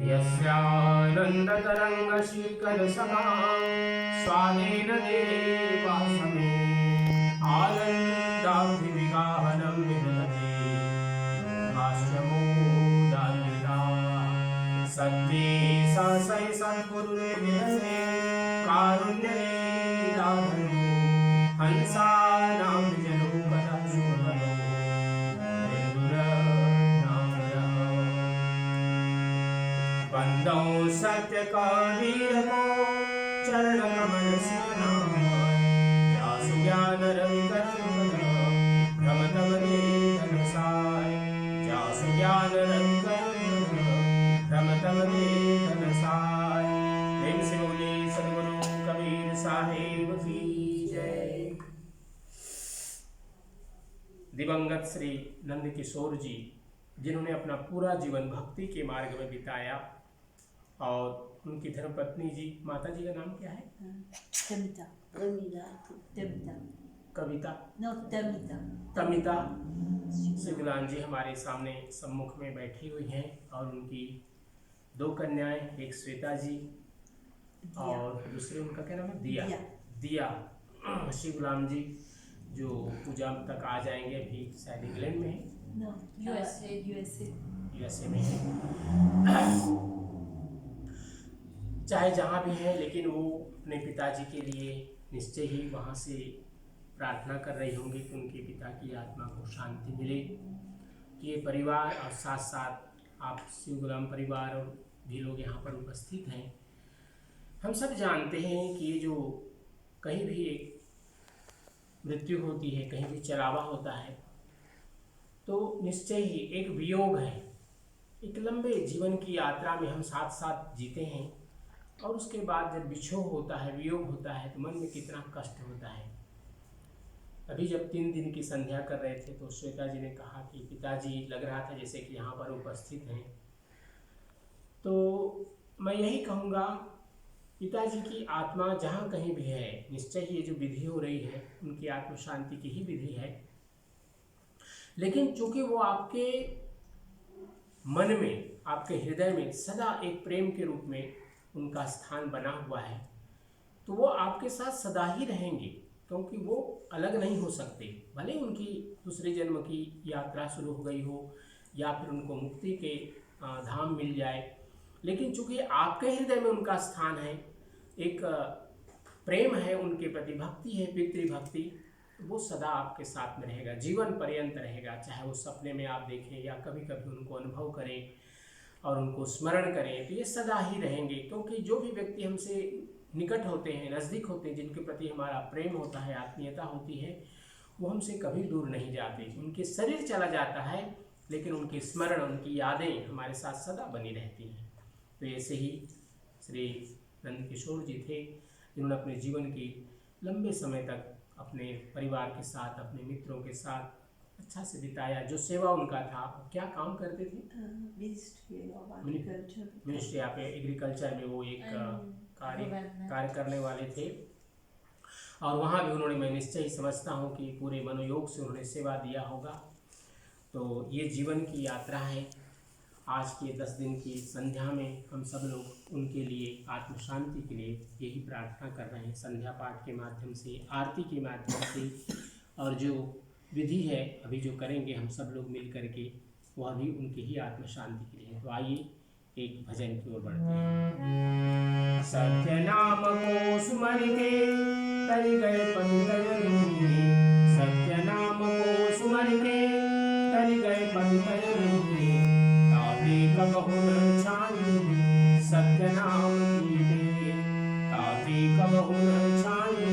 यस्यानन्दतरङ्गशीकरसमा स्वादेन देवासमे आनन्दाभिविगाहनं विदधते भाष्यमोदान्विता सत्ये सहसै सद्गुरुर्विरसे कारुण्यलीलाधनो हंसानां विजलोकदशुभनो वन्दौ सत्यकवीरको चरणकमलस्मरामि यासु ज्ञानरविकरयुगल भ्रमतमदेतनसाय यासु ज्ञानरविकरयुगल भ्रमतमदेतनसाय। प्रेम से बोले सद्गुरु कबीर साहिब की जय। दिवंगत श्री नंदकिशोर जी, जिन्होंने अपना पूरा जीवन भक्ति के मार्ग में बिताया, और उनकी धर्मपत्नी जी, माता जी का नाम क्या है? तमिता शिवलाल जी हमारे सामने सम्मुख में बैठी हुई हैं, और उनकी दो कन्याएं, एक श्वेता जी और दूसरे उनका क्या नाम है? दिया शिवलाल जी, जो पूजा तक आ जाएंगे। अभी शायद इंग्लैंड में है, यूएसए में है, चाहे जहाँ भी है, लेकिन वो अपने पिताजी के लिए निश्चय ही वहाँ से प्रार्थना कर रही होंगी कि उनके पिता की आत्मा को शांति मिले। ये परिवार और साथ साथ आप शिव गुलाम परिवार और भी लोग यहाँ पर उपस्थित हैं। हम सब जानते हैं कि ये जो कहीं भी एक मृत्यु होती है, कहीं भी चलावा होता है, तो निश्चय ही एक वियोग है। एक लंबे जीवन की यात्रा में हम साथ साथ जीते हैं, और उसके बाद जब विछोह होता है, वियोग होता है, तो मन में कितना कष्ट होता है। अभी जब 3 दिन की संध्या कर रहे थे, तो श्वेता जी ने कहा कि पिताजी लग रहा था जैसे कि यहाँ पर उपस्थित हैं। तो मैं यही कहूँगा, पिताजी की आत्मा जहाँ कहीं भी है, निश्चय ही ये जो विधि हो रही है, उनकी आत्म शांति की ही विधि है। लेकिन चूंकि वो आपके मन में, आपके हृदय में सदा एक प्रेम के रूप में उनका स्थान बना हुआ है, तो वो आपके साथ सदा ही रहेंगे, क्योंकि वो अलग नहीं हो सकते। भले उनकी दूसरे जन्म की यात्रा शुरू हो गई हो, या फिर उनको मुक्ति के धाम मिल जाए, लेकिन चूंकि आपके हृदय में उनका स्थान है, एक प्रेम है उनके प्रति, भक्ति है, पितृभक्ति, वो सदा आपके साथ में रहेगा, जीवन पर्यंत रहेगा। चाहे वो सपने में आप देखें या कभी कभी उनको अनुभव करें और उनको स्मरण करें, तो ये सदा ही रहेंगे। क्योंकि जो भी व्यक्ति हमसे निकट होते हैं, नज़दीक होते हैं, जिनके प्रति हमारा प्रेम होता है, आत्मीयता होती है, वो हमसे कभी दूर नहीं जाते। उनके शरीर चला जाता है, लेकिन उनकी स्मरण, उनकी यादें हमारे साथ सदा बनी रहती हैं। तो ऐसे ही श्री नंदकिशोर जी थे, जिन्होंने अपने जीवन की लंबे समय तक अपने परिवार के साथ, अपने मित्रों के साथ अच्छा से बिताया। जो सेवा उनका था, क्या काम करते थे? मिनिस्ट्री ऑफ एग्रीकल्चर में वो एक कार्य करने वाले थे, और वहाँ भी उन्होंने, मैं निश्चय ही समझता हूँ कि पूरे मनोयोग से उन्होंने सेवा दिया होगा। तो ये जीवन की यात्रा है। आज के 10 दिन की संध्या में हम सब लोग उनके लिए, आत्म शांति के लिए यही प्रार्थना कर रहे हैं, संध्या पाठ के माध्यम से, आरती के माध्यम से, और जो विधि है अभी जो करेंगे हम सब लोग मिल करके, वह भी उनकी ही आत्म शांति के लिए। तो आइए एक भजन की ओर बढ़ते हैं। सत्य नाम को सुमरिते तरि गए पंकज रूपी, सत्य नाम को सुमरिते तरि गए पंकज रूपी, ताते कबहु न छानी सत्य नाम कीते, ताते कबहु न छानी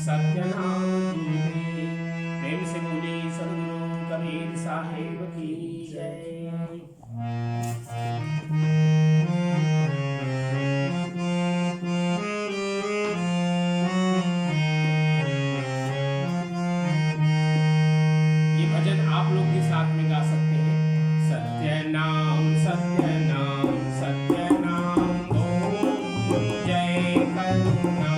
सत्य नाम कीते। प्रेम से बोले सद्गुरु कबीर साहिब की जय। ये भजन आप लोग भी साथ में गा सकते हैं। सत्य नाम सत्य नाम सत्य नाम, ओम जय करुणा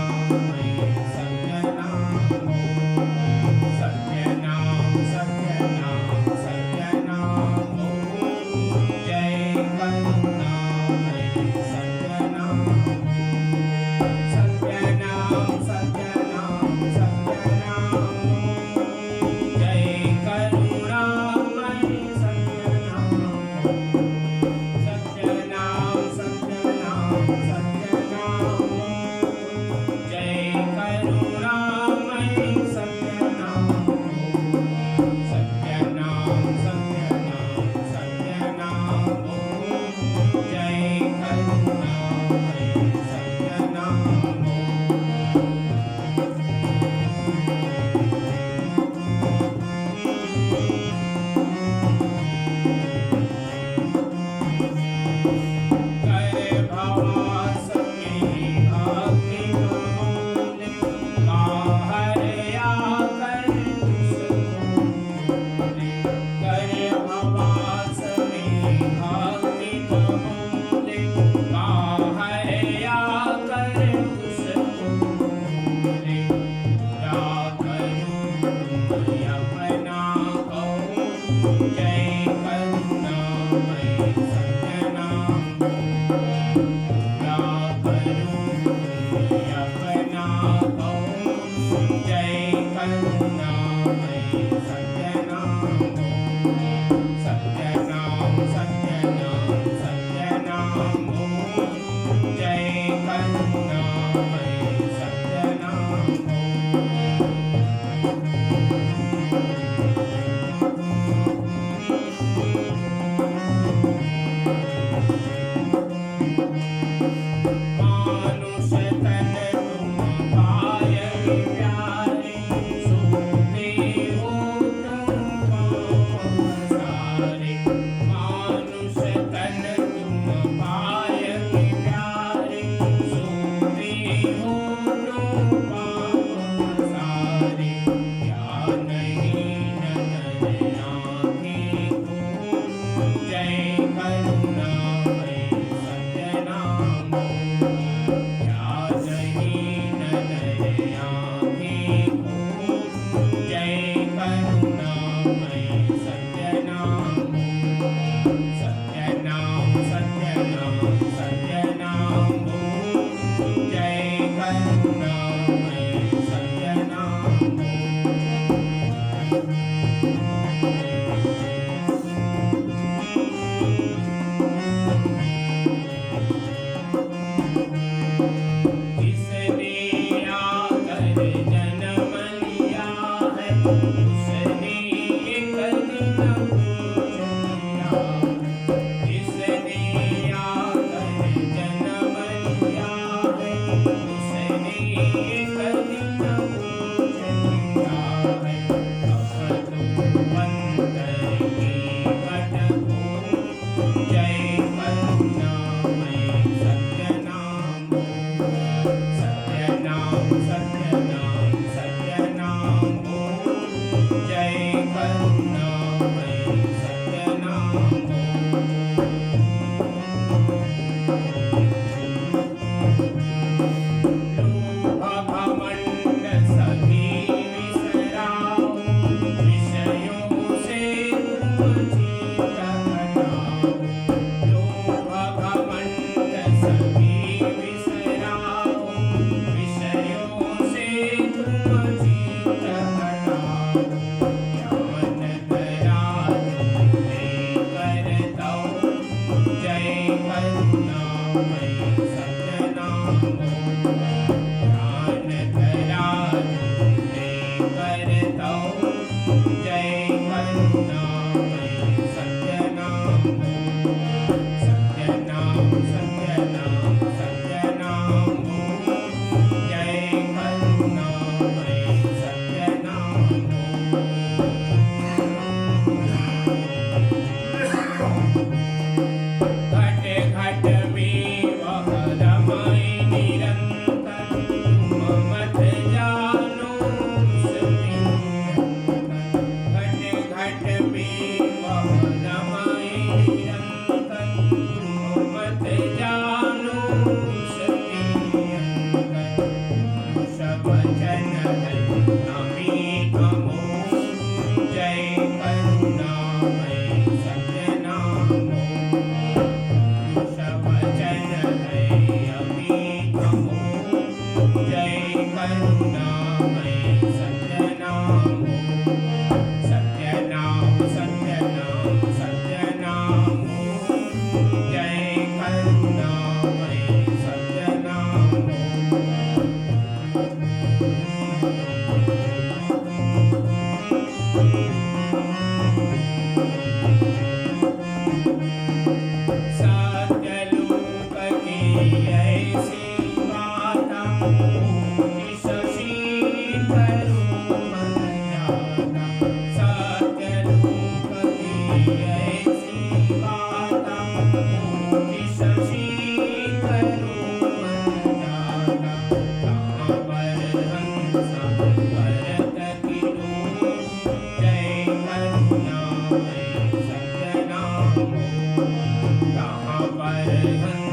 घट घट में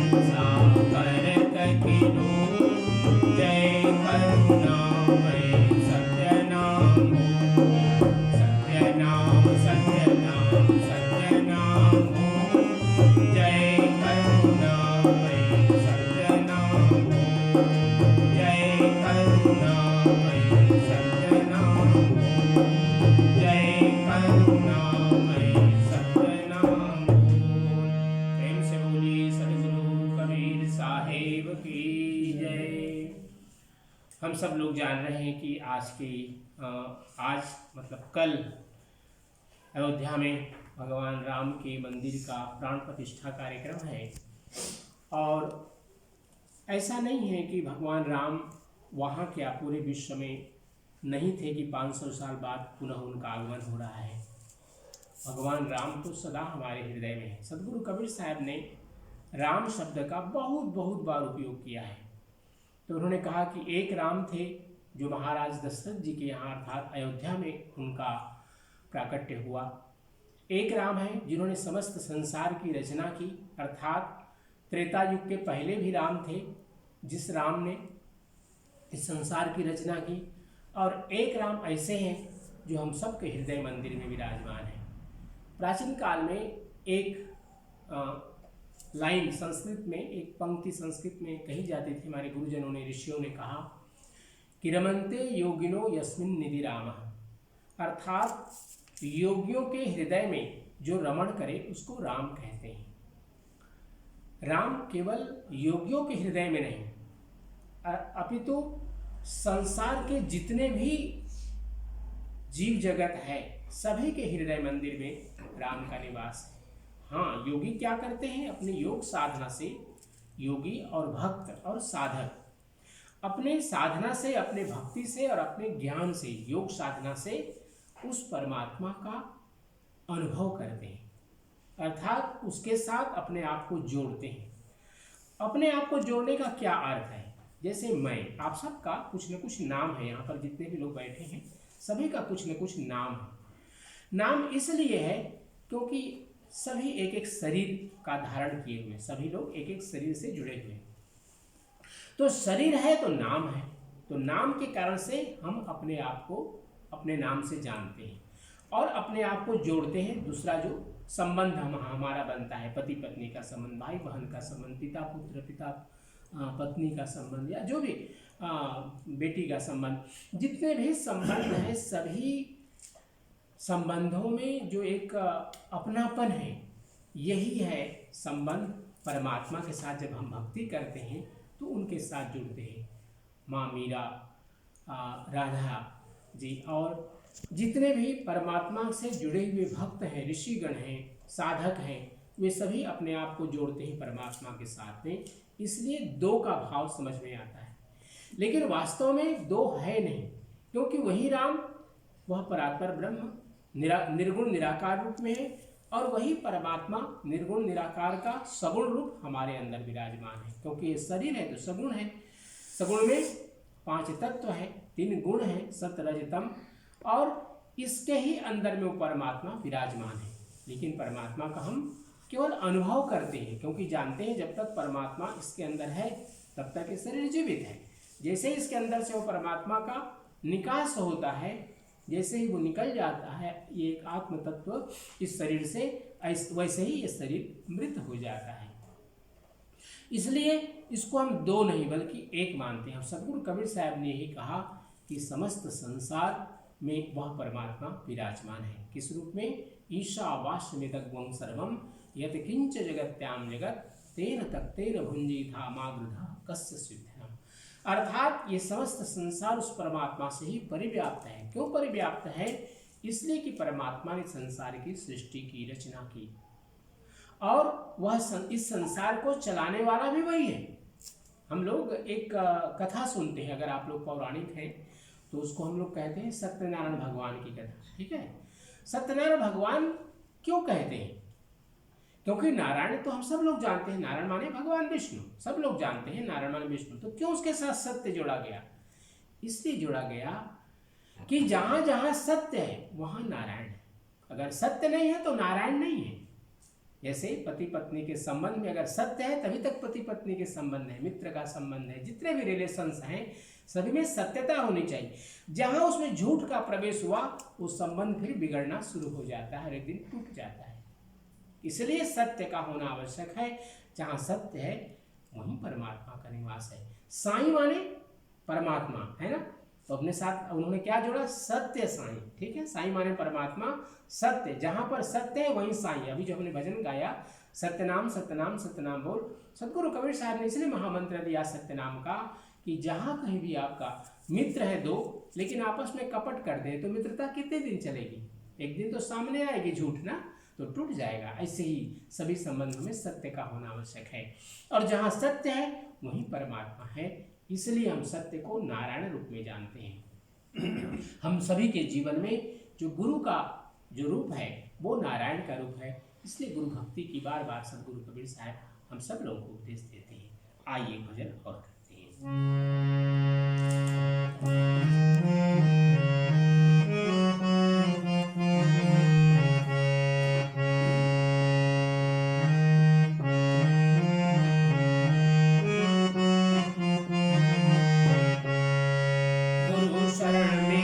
साकर किनो जय करुणामय सत्यनाम सत्यनाम सत्यनाम सत्यनाम जय करुणामय सत्यनाम जय करुणामय सत्यनाम जय करुणामय सत्यनाम। प्रेम से बोलिए सद्गुरु कबीर साहेब की जय। हम सब लोग जान रहे हैं कि आज मतलब कल अयोध्या में भगवान राम के मंदिर का प्राण प्रतिष्ठा कार्यक्रम है। और ऐसा नहीं है कि भगवान राम वहाँ क्या पूरे विश्व में नहीं थे कि 500 साल बाद पुनः उनका आगमन हो रहा है। भगवान राम तो सदा हमारे हृदय में है। सद्गुरु कबीर साहब ने राम शब्द का बहुत बहुत बार उपयोग किया है। तो उन्होंने कहा कि एक राम थे जो महाराज दशरथ जी के यहाँ अर्थात अयोध्या में उनका प्राकट्य हुआ। एक राम है जिन्होंने समस्त संसार की रचना की, अर्थात त्रेता युग के पहले भी राम थे जिस राम ने इस संसार की रचना की। और एक राम ऐसे हैं जो हम सब के हृदय मंदिर में विराजमान हैं। प्राचीन काल में एक लाइन संस्कृत में, एक पंक्ति संस्कृत में कही जाती थी। हमारे गुरुजनों ने, ऋषियों ने कहा कि रमन्ते योगिनो यस्मिन् निधि रामः, अर्थात योगियों के हृदय में जो रमण करे उसको राम कहते हैं। राम केवल योगियों के हृदय में नहीं, अपितु संसार के जितने भी जीव जगत है सभी के हृदय मंदिर में राम का निवास है। हाँ, योगी क्या करते हैं? अपनी योग साधना से, योगी और भक्त और साधक अपने साधना से, अपने भक्ति से और अपने ज्ञान से, योग साधना से उस परमात्मा का अनुभव करते हैं, अर्थात उसके साथ अपने आप को जोड़ते हैं। अपने आप को जोड़ने का क्या अर्थ है? जैसे मैं, आप सबका कुछ न कुछ नाम है, यहाँ पर जितने भी लोग बैठे हैं सभी का कुछ न कुछ नाम है। नाम इसलिए है क्योंकि सभी एक एक शरीर का धारण किए हुए, सभी लोग एक एक शरीर से जुड़े हुए। तो शरीर है तो नाम है, तो नाम के कारण से हम अपने आप को अपने नाम से जानते हैं और अपने आप को जोड़ते हैं। दूसरा जो संबंध हमारा बनता है, पति पत्नी का संबंध, भाई बहन का संबंध, पिता पुत्र, पिता पत्नी का संबंध, या जो भी बेटी का संबंध, जितने भी संबंध हैं सभी संबंधों में जो एक अपनापन है, यही है संबंध परमात्मा के साथ। जब हम भक्ति करते हैं तो उनके साथ जुड़ते हैं। माँ मीरा, राधा जी और जितने भी परमात्मा से जुड़े हुए भक्त हैं, ऋषिगण हैं, साधक हैं, वे सभी अपने आप को जोड़ते हैं परमात्मा के साथ में। इसलिए दो का भाव समझ में आता है, लेकिन वास्तव में दो है नहीं, क्योंकि वही राम वह परात्पर ब्रह्म निर्गुण निराकार रूप में है और वही परमात्मा निर्गुण निराकार का सगुण रूप हमारे अंदर विराजमान है। क्योंकि ये शरीर है तो सगुण है, सगुण में 5 तत्व है, 3 गुण है, सत रज तम, और इसके ही अंदर में वो परमात्मा विराजमान है। लेकिन परमात्मा का हम केवल अनुभव करते हैं, क्योंकि जानते हैं जब तक परमात्मा इसके अंदर है तब तक ये शरीर जीवित है। जैसे इसके अंदर से वो परमात्मा का निकास होता है, जैसे ही वो निकल जाता है ये एक आत्म तत्व इस शरीर से, वैसे ही ये शरीर मृत हो जाता है। इसलिए इसको हम दो नहीं बल्कि एक मानते हैं। सद्गुरु कबीर साहब ने यही कहा कि समस्त संसार में वह परमात्मा विराजमान है। किस रूप में? ईशावास्यमिदग्वं सर्वं यत् किंच जगत्याम जगत तेन तक्तेन भुंजीथा मागृधा कस्य सिद्ध्यम्। अर्थात ये समस्त संसार उस परमात्मा से ही परिव्याप्त है। क्यों परिव्याप्त है? इसलिए कि परमात्मा ने संसार की सृष्टि की, रचना की, और वह इस संसार को चलाने वाला भी वही है। हम लोग एक कथा सुनते हैं, अगर आप लोग पौराणिक हैं तो उसको हम लोग कहते हैं सत्यनारायण भगवान की कथा। ठीक है, सत्यनारायण भगवान क्यों कहते हैं? क्योंकि नारायण तो हम सब लोग जानते हैं, नारायण माने भगवान विष्णु, सब लोग जानते हैं नारायण माने विष्णु। तो क्यों उसके साथ सत्य जोड़ा गया? इसलिए जोड़ा गया कि जहां जहां सत्य है वहां नारायण है। अगर सत्य नहीं है तो नारायण नहीं है। जैसे पति पत्नी के संबंध में अगर सत्य है तभी तक पति पत्नी के संबंध है, मित्र का संबंध है, जितने भी रिलेशंस हैं सभी में सत्यता होनी चाहिए। जहां उसमें झूठ का प्रवेश हुआ वो संबंध फिर बिगड़ना शुरू हो जाता है, एक दिन टूट जाता है। इसलिए सत्य का होना आवश्यक है। जहां सत्य है वहीं परमात्मा का निवास है। साईं माने परमात्मा है ना, तो अपने साथ उन्होंने क्या जोड़ा, सत्य साईं। ठीक है, साईं माने परमात्मा, सत्य, जहां पर सत्य है वहीं साईं। अभी जो हमने भजन गाया, सत्यनाम सत्यनाम सत्यनाम बोल, सदगुरु कबीर साहब ने इसलिए महामंत्र दिया सत्यनाम का कि जहां कहीं भी आपका मित्र है दो, लेकिन आपस में कपट कर दे तो मित्रता कितने दिन चलेगी, एक दिन तो सामने आएगी झूठ ना, तो टूट जाएगा। ऐसे ही सभी संबंधों में सत्य का होना आवश्यक है, और जहां सत्य है वहीं परमात्मा है। इसलिए हम सत्य को नारायण रूप में जानते हैं। हम सभी के जीवन में जो गुरु का जो रूप है वो नारायण का रूप है। इसलिए गुरु भक्ति की बार बार सदगुरु कबीर साहब हम सब लोगों को उपदेश देते हैं। आइए भजन और करते हैं। सच्चा है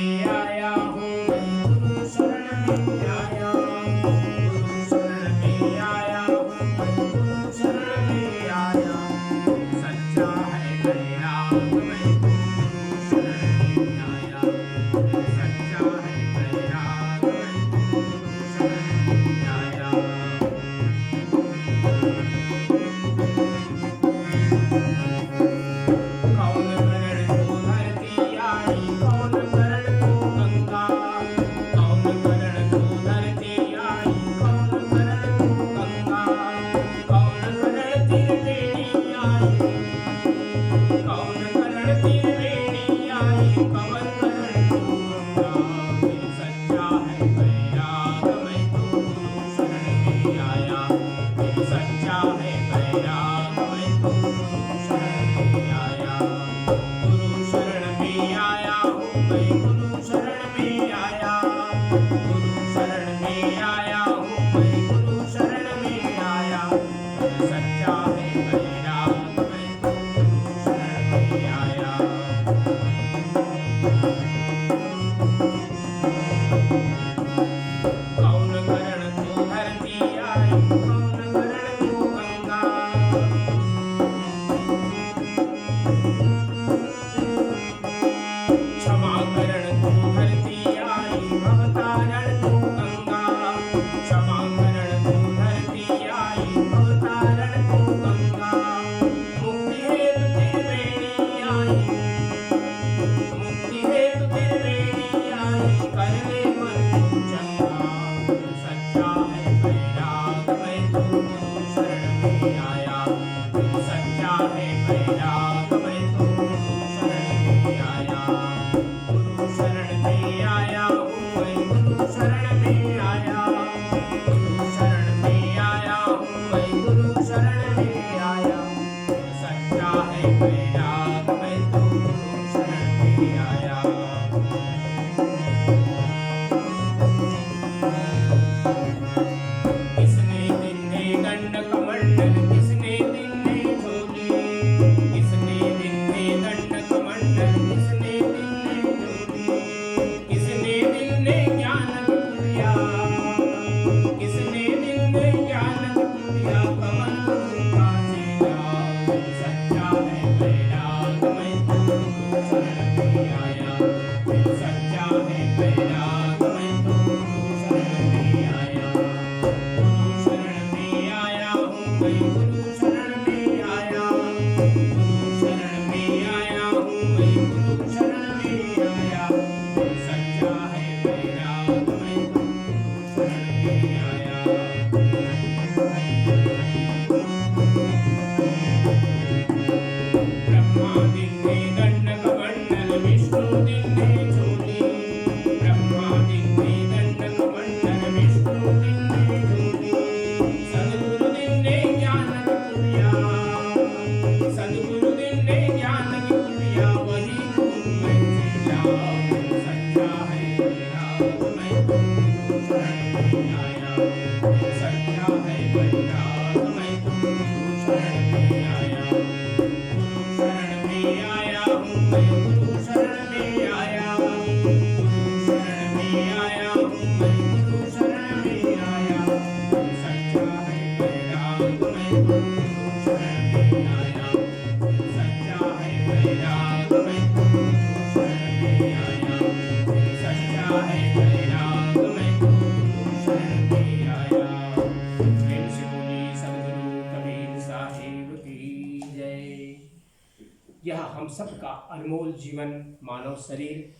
यह हम सब का अनमोल जीवन मानव शरीर,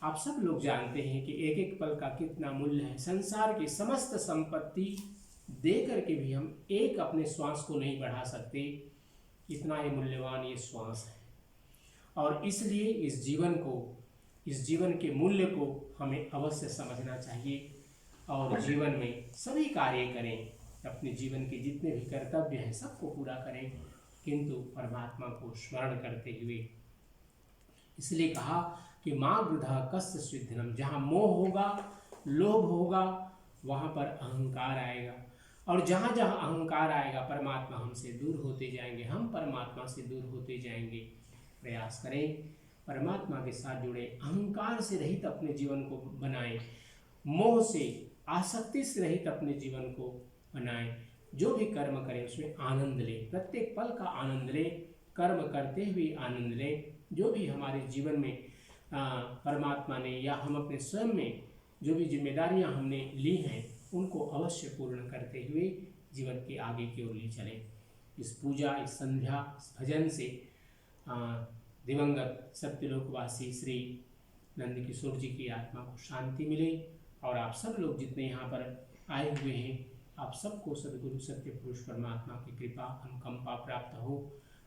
आप सब लोग जानते हैं कि एक एक पल का कितना मूल्य है। संसार की समस्त संपत्ति दे करके भी हम एक अपने श्वास को नहीं बढ़ा सकते, इतना ही मूल्यवान ये श्वास है। और इसलिए इस जीवन के मूल्य को हमें अवश्य समझना चाहिए और जीवन में सभी कार्य करें, अपने जीवन के जितने भी कर्तव्य हैं सबको पूरा करें, किंतु परमात्मा को स्मरण करते हुए। इसलिए कहा कि माँ वृथा कस्य स्विद्धनम, जहाँ मोह होगा, लोभ होगा, वहाँ पर अहंकार आएगा, और जहाँ जहाँ अहंकार आएगा परमात्मा हमसे दूर होते जाएंगे, हम परमात्मा से दूर होते जाएंगे। प्रयास करें परमात्मा के साथ जुड़े, अहंकार से रहित अपने जीवन को बनाएं, मोह से आसक्ति से रहित अपने जीवन को बनाएं। जो भी कर्म करें उसमें आनंद लें, प्रत्येक पल का आनंद लें, कर्म करते हुए आनंद लें। जो भी हमारे जीवन में परमात्मा ने या हम अपने स्वयं में जो भी जिम्मेदारियां हमने ली हैं उनको अवश्य पूर्ण करते हुए जीवन के आगे की ओर ले चलें। इस पूजा, इस संध्या, इस भजन से दिवंगत सत्यलोकवासी श्री नंद किशोर जी की आत्मा को शांति मिले, और आप सब लोग जितने यहाँ पर आए हुए हैं आप सबको सद्गुरु सत्य पुरुष परमात्मा की कृपा अनुकंपा प्राप्त हो।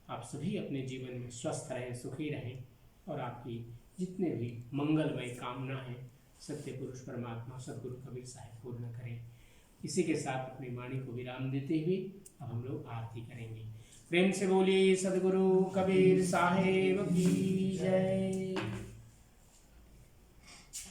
आप सभी अपने जीवन में स्वस्थ रहें, सुखी रहें, और आपकी जितने भी मंगलमय कामना है सत्य पुरुष परमात्मा सद्गुरु कबीर साहिब पूर्ण करें। इसी के साथ अपनी वाणी को विराम देते हुए अब हम लोग आरती करेंगे। प्रेम से बोलिए सद्गुरु कबीर साहिब की जय।